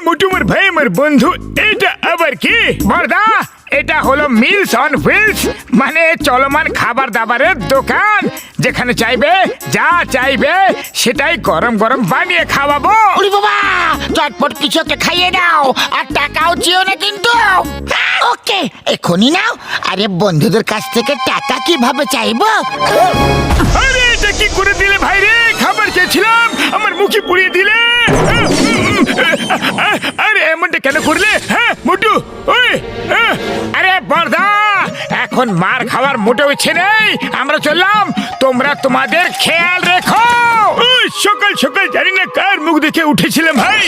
মোটুমার ভাই আমার বন্ধু, এটা আবার কি? বড়দা, এটা হলো মিলস অন হুইলস, মানে চলমান খাবার দাবারের দোকান। যেখানে চাইবে যা চাইবে সেটাই গরম গরম বানিয়ে খাওয়াবো। ওরে বাবা, চটপট কিছু একটা খাইয়ে দাও, আর টাকাও চেও না কিন্তু। ওকে, এখনই নাও। আরে বন্ধুদের কাছ থেকে টাকা কিভাবে চাইবো? আরে এটা কি করে দিলে ভাই রে? খাবার চেয়েছিলাম, আমার মুখে পুড়িয়ে দিলে। আরে এমনটা কেন করলে? হ্যাঁ মোটু, ওই আরে বড়দা, এখন মার খাওয়ার মোটেও ইচ্ছে নেই। আমরা চললাম, তোমরা তোমাদের খেয়াল রেখো। সকাল সকাল জানি না কার মুখ দেখে উঠেছিলাম ভাই।